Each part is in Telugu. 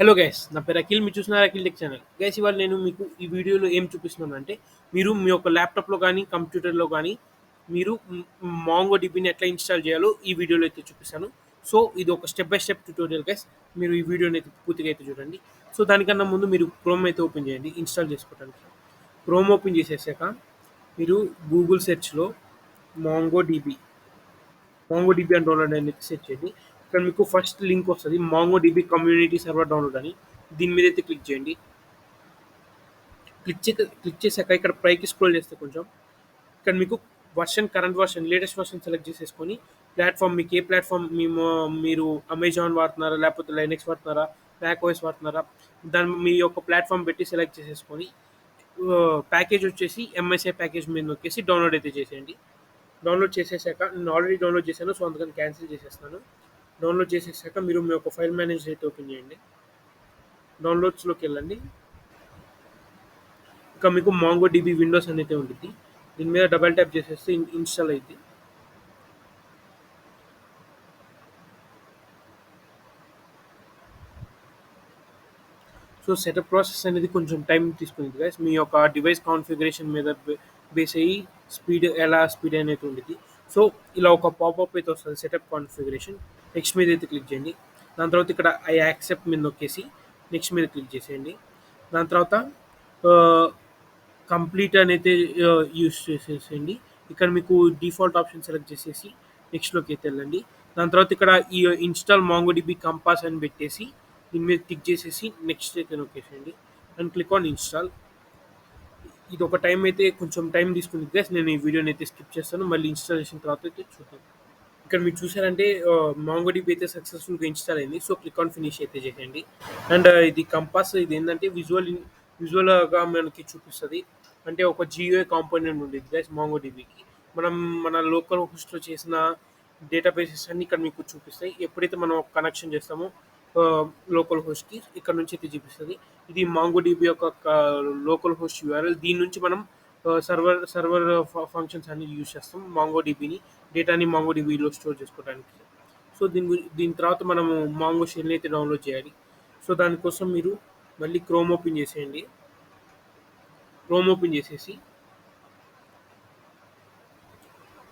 హలో గైస్, నా పేరు అఖిల్. మీరు చూస్తున్నారు అఖిల్ టెక్ ఛానల్. గైస్, ఇవాళ నేను మీకు ఈ వీడియోలో ఏం చూపిస్తున్నాను అంటే, మీరు మీ యొక్క ల్యాప్టాప్లో కానీ కంప్యూటర్లో కానీ మీరు మాంగో డిబిని ఎట్లా ఇన్స్టాల్ చేయాలో ఈ వీడియోలో అయితే చూపిస్తాను. సో ఇది ఒక step by step tutorial guys. మీరు ఈ వీడియోని అయితే పూర్తిగా అయితే చూడండి. సో దానికన్నా ముందు మీరు క్రోమ్ అయితే ఓపెన్ చేయండి ఇన్స్టాల్ చేసుకోవడానికి. క్రోమ్ ఓపెన్ చేసేసాక మీరు గూగుల్ సెర్చ్లో మాంగో డిబి మాంగో డిబి అని డౌన్లోడ్ అని సెర్చ్ చేయండి. ఇక్కడ మీకు ఫస్ట్ లింక్ వస్తుంది, Mongo DB community server download అని. దీని మీద అయితే క్లిక్ చేయండి. క్లిక్ చేశాక ఇక్కడ పైకి స్క్రోల్ చేస్తే కొంచెం ఇక్కడ మీకు current version, latest version select చేసేసుకొని ప్లాట్ఫామ్, మీకు ఏ ప్లాట్ఫామ్ మీరు అమెజాన్ వాడుతున్నారా, లేకపోతే లైనెక్స్ వాడుతున్నారా, మ్యాక్ ఓఎస్ వాడుతున్నారా, దాని మీ యొక్క ప్లాట్ఫామ్ పెట్టి సెలెక్ట్ చేసేసుకొని ప్యాకేజ్ వచ్చేసి ఎంఎస్ఏ ప్యాకేజ్ మీద నొక్కేసి డౌన్లోడ్ అయితే చేసేయండి. డౌన్లోడ్ చేసేసాక నేను ఆల్రెడీ డౌన్లోడ్ చేశాను, సో అందుకని క్యాన్సిల్ చేసేస్తాను. డౌన్లోడ్ చేసేసాక మీరు మీ యొక్క ఫైల్ మేనేజర్ అయితే ఓపెన్ చేయండి. డౌన్లోడ్స్లోకి వెళ్ళండి. ఇంకా మీకు మాంగో డిబి విండోస్ అనేది ఉంటుంది. దీని మీద డబల్ ట్యాప్ చేసేస్తే ఇన్స్టాల్ అయింది. సో సెటప్ ప్రాసెస్ అనేది కొంచెం టైం తీసుకుంది గైస్. మీ యొక్క డివైస్ కాన్ఫిగరేషన్ మీద బేస్ అయ్యి స్పీడ్ అనేది ఉంటుంది. సో ఇలా ఒక పాపప్ అయితే వస్తుంది, సెటప్ కాన్ఫిగరేషన్. నెక్స్ట్ మీద అయితే క్లిక్ చేయండి. దాని తర్వాత ఇక్కడ ఐ యాక్సెప్ట్ మీద నొక్కేసి నెక్స్ట్ మీద క్లిక్ చేసేయండి. దాని తర్వాత కంప్లీట్ అనేది యూస్ చేసేసేయండి. ఇక్కడ మీకు డిఫాల్ట్ ఆప్షన్ సెలెక్ట్ చేసేసి నెక్స్ట్లోకి అయితే వెళ్ళండి. దాని తర్వాత ఇక్కడ ఈ ఇన్స్టాల్ మాంగోడిబి కంపాస్ అని పెట్టేసి దీని మీద క్లిక్ చేసేసి నెక్స్ట్ అయితే నొక్కేసేయండి అండ్ క్లిక్ ఆన్ ఇన్స్టాల్. ఇది ఒక టైం అయితే కొంచెం టైం తీసుకుంది గైస్. నేను ఈ వీడియోని అయితే స్కిప్ చేస్తాను, మళ్ళీ ఇన్స్టాల్ చేసిన తర్వాత అయితే చూద్దాం. ఇక్కడ మీరు చూసారంటే మాంగోడిబి అయితే సక్సెస్ఫుల్గా ఇన్స్టాల్ అయింది. సో క్లిక్ ఆన్ ఫినిష్ అయితే చేయండి. అండ్ ఇది కంపాస్, ఇది ఏంటంటే విజువల్గా మనకి చూపిస్తుంది. అంటే ఒక జియో కాంపోనెంట్ ఉండేది గైస్ మాంగోడిబికి. మనం మన లోకల్ హోస్ట్లో చేసిన డేటాబేసెస్ అన్ని ఇక్కడ మీకు చూపిస్తాయి. ఎప్పుడైతే మనం కనెక్షన్ చేస్తామో లోకల్ హోస్ట్కి, ఇక్కడ నుంచి అయితే చూపిస్తుంది. ఇది మాంగోడిబి యొక్క లోకల్ హోస్ట్ యూఆర్ఎల్. దీని నుంచి మనం సర్వర్ ఫంక్షన్స్ అన్ని యూజ్ చేస్తాం మాంగోడిబిని, డేటాని మాంగోడిబిలో స్టోర్ చేసుకోవడానికి. సో దీని తర్వాత మనము మాంగో షెల్ని అయితే డౌన్లోడ్ చేయాలి. సో దానికోసం మీరు మళ్ళీ క్రోమ్ ఓపెన్ చేసేయండి. క్రోమ్ ఓపెన్ చేసేసి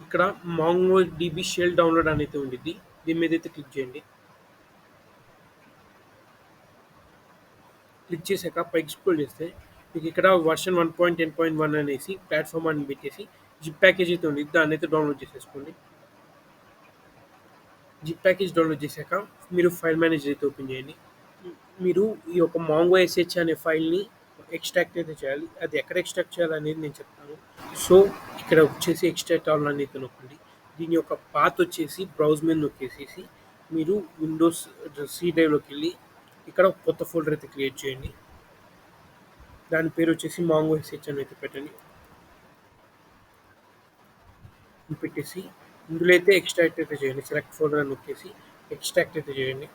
ఇక్కడ మాంగో డిబి షెల్ డౌన్లోడ్ అనేది ఉండిద్ది, దీని మీద అయితే క్లిక్ చేయండి. క్లిక్ చేశాక పైకి స్క్రోల్ చేస్తే మీకు ఇక్కడ వర్షన్ 1.10.1 అనేసి ప్లాట్ఫామ్ అని పెట్టేసి జిప్ ప్యాకేజ్ అయితే ఉంది, దాన్ని అయితే డౌన్లోడ్ చేసేసుకోండి. జిప్ ప్యాకేజ్ డౌన్లోడ్ చేశాక మీరు ఫైల్ మేనేజర్ అయితే ఓపెన్ చేయండి. మీరు ఈ యొక్క మాంగో ఎస్హెచ్ అనే ఫైల్ని ఎక్స్ట్రాక్ట్ అయితే చేయాలి. అది ఎక్కడ ఎక్స్ట్రాక్ట్ చేయాలనేది నేను చెప్తాను. సో ఇక్కడ వచ్చేసి ఎక్స్ట్రాక్ట్ ఆల్ అనేది నొక్కండి. దీని యొక్క పాత్ వచ్చేసి బ్రౌజ్ మీద నొక్కేసేసి మీరు విండోస్ సి డ్రైవ్లోకి వెళ్ళి ఇక్కడ కొత్త ఫోల్డర్ అయితే క్రియేట్ చేయండి. దాని పేరు వచ్చేసి మాంగో ఎస్హెచ్ అని అయితే పెట్టండి. పెట్టేసి ఇందులో అయితే ఎక్స్ట్రాక్ట్ అయితే చేయండి. సెలెక్ట్ ఫోల్డర్ అని నొక్కేసి ఎక్స్ట్రాక్ట్ అయితే చేయండి.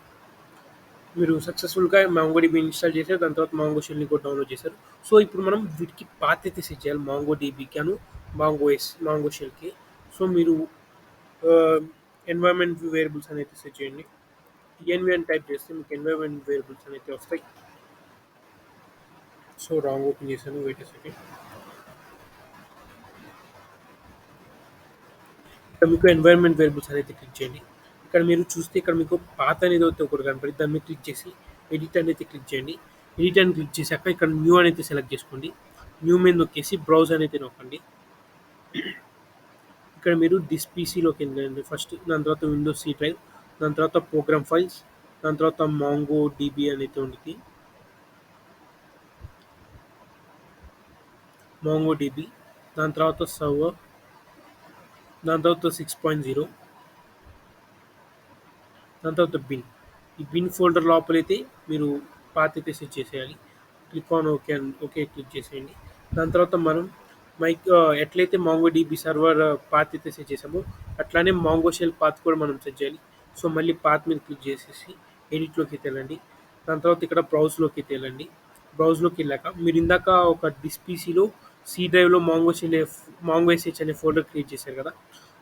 మీరు సక్సెస్ఫుల్గా మాంగోడిబి ఇన్స్టాల్ చేశారు. దాని తర్వాత మాంగో షెల్ని కూడా డౌన్లోడ్ చేశారు. సో ఇప్పుడు మనం వీటికి పాత్ అయితే సెట్ చేయాలి, మాంగోడిబికి అను మాంగో షెల్కి. సో మీరు ఎన్వైరన్మెంట్ వేరియబుల్స్ అనేది సెట్ చేయండి. ఎన్వి అని టైప్ చేస్తే మీకు ఎన్వైరన్మెంట్ వేరియబుల్స్ అనేది వస్తాయి. సో రాంగ్ ఓపెన్ చేశాను, వెయిట్ సెకండ్. ఇక్కడ మీకు ఎన్వైరన్మెంట్ వేరియబుల్స్ అనేది క్లిక్ చేయండి. ఇక్కడ మీరు చూస్తే ఇక్కడ మీకు పాత అనేది అయితే ఒకటి కనపడి, దాన్ని మీద క్లిక్ చేసి ఎడిట్ అనేది క్లిక్ చేయండి. ఎడిట్ అని క్లిక్ చేశాక ఇక్కడ న్యూ అనేది సెలెక్ట్ చేసుకోండి. న్యూ మీద నొక్కేసి బ్రౌజ్ అనేది నొక్కండి. ఇక్కడ మీరు దిస్ పీసీలోకి వెళ్ళండి ఫస్ట్. దాని తర్వాత విండోస్ సి డ్రైవ్, దాని తర్వాత ప్రోగ్రామ్ ఫైల్స్, దాని తర్వాత మాంగో డిబి అనేది ఉంది, మాంగో డిబి, దాని తర్వాత సర్వర్, దాని తర్వాత 6.0, దాని తర్వాత బిన్. ఈ బిన్ ఫోల్డర్ లోపలైతే మీరు పాత్ అయితే సెట్ చేసేయాలి. క్లిక్ ఆన్ ఓకే క్లిక్ చేసేయండి. దాని తర్వాత మనం ఎట్లయితే మాంగో డిబి సర్వర్ పాత్ అయితే సెట్ చేసామో అట్లానే మాంగో షెల్ పాత్ కూడా మనం సెట్ చేయాలి. సో మళ్ళీ పాత్ మీద క్లిక్ చేసేసి ఎడిట్లోకి అయితే వెళ్ళండి. దాని తర్వాత ఇక్కడ బ్రౌజ్లోకి అయితే వెళ్ళండి. బ్రౌజ్లోకి వెళ్ళాక మీరు ఇందాక ఒక డిస్పీసీలో సి డ్రైవ్లో మాంగో ఎస్హెచ్ అనే ఫోల్డర్ క్రియేట్ చేశారు కదా,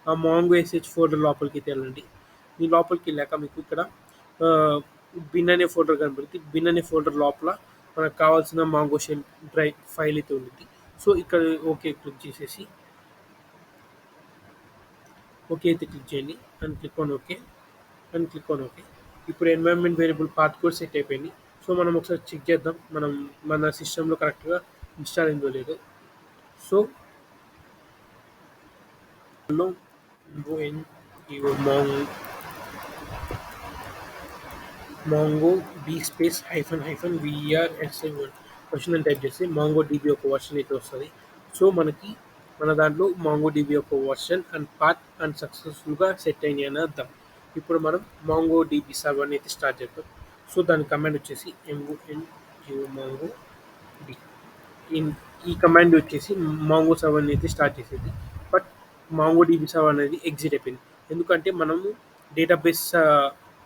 ఆ మాంగో ఎస్హెచ్ ఫోల్డర్ లోపలికి అయితే వెళ్ళండి. మీ లోపలికి వెళ్ళాక మీకు ఇక్కడ బిన్ అనే ఫోల్డర్ కనబడుద్ది. బిన్ అనే ఫోల్డర్ లోపల మనకు కావాల్సిన మాంగో షెల్ డ్రైవ్ ఫైల్ అయితే ఉండిద్ది. సో ఇక్కడ ఓకే క్లిక్ చేసేసి ఓకే అయితే క్లిక్ చేయండి and click on okay and click on okay. ఇప్పుడు ఎన్వైరన్మెంట్ వేరియబుల్ పాత్ కూడా సెట్ అయిపోయింది. సో మనం ఒకసారి చెక్ చేద్దాం మన సిస్టంలో కరెక్ట్గా ఇన్స్టాల్ అయిందో లేదో. సో లో Mongo B space hyphen hyphen విఆర్ఎస్ఐ క్వశ్చన్ అని టైప్ చేస్తే మాంగో డీబీ ఒక వర్షన్ అయితే వస్తుంది. సో మన దాంట్లో మాంగో డీబీ ఒక వర్షన్ అండ్ పాత్ అండ్ సక్సెస్ఫుల్గా సెట్ అయినాయి అని అర్థం. ఇప్పుడు మనం మాంగో డీబీ సర్వర్ని అయితే స్టార్ట్ చేద్దాం. సో దాని కమాండ్ వచ్చేసి మాంగో డి ఇన్ ఈ కమాండ్ వచ్చేసి మాంగో సర్వర్ని అయితే స్టార్ట్ చేసేది. బట్ మాంగో డీబీ సర్వర్ అనేది ఎగ్జిట్ అయిపోయింది. ఎందుకంటే మనము డేటాబేస్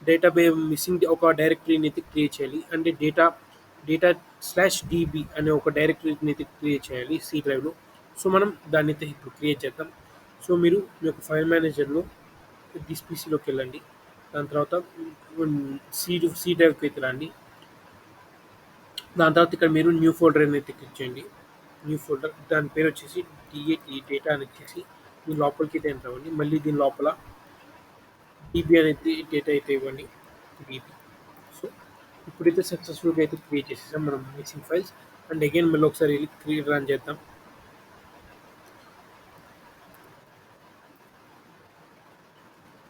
డేటాబేస్ మిస్సింగ్ ఒక డైరెక్టరీని అయితే క్రియేట్ చేయాలి. అంటే డేటా స్లాష్ డీబీ అనే ఒక డైరెక్టరీని అయితే క్రియేట్ చేయాలి సి డ్రైవ్లో. సో మనం దాన్ని అయితే ఇప్పుడు క్రియేట్ చేద్దాం. సో మీరు మీ యొక్క ఫైల్ మేనేజర్లో దిస్ పీసీలోకి వెళ్ళండి. దాని తర్వాత సి డ్రైవ్కి అయితే రండి. దాని తర్వాత ఇక్కడ మీరు న్యూ ఫోల్డర్ అనేది క్లిక్ చేయండి. న్యూ ఫోల్డర్ దాని పేరు వచ్చేసి డేటా అని వచ్చేసి దీని లోపలికి అయితే ఎంటర్ అవ్వండి. మళ్ళీ దీని లోపల డీబీ అనేది డేటా అయితే ఇవ్వండి. డీబీ. సో ఇప్పుడైతే సక్సెస్ఫుల్గా అయితే క్రియేట్ చేసేసాం మనం మిక్సింగ్ ఫైల్స్. అండ్ అగైన్ మళ్ళీ ఒకసారి క్రియేట్ రన్ చేద్దాం.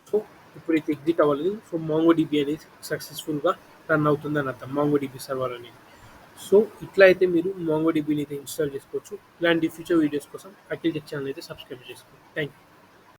సో ఇప్పుడైతే ఎగ్జిట్ అవ్వలేదు. సో మాంగో డీబీ అనేది సక్సెస్ఫుల్గా రన్ అవుతుందని అర్థం మాంగో డీబీ సర్వర్ అనేది. సో ఇట్లా అయితే మీరు మాంగో డీబీని అయితే ఇన్స్టాల్ చేసుకోవచ్చు. ఇలాంటి ఫ్యూచర్ వీడియోస్ కోసం అఖిల్ టెక్ ఛానల్ అయితే సబ్స్క్రైబ్ చేసుకోండి. Thank you.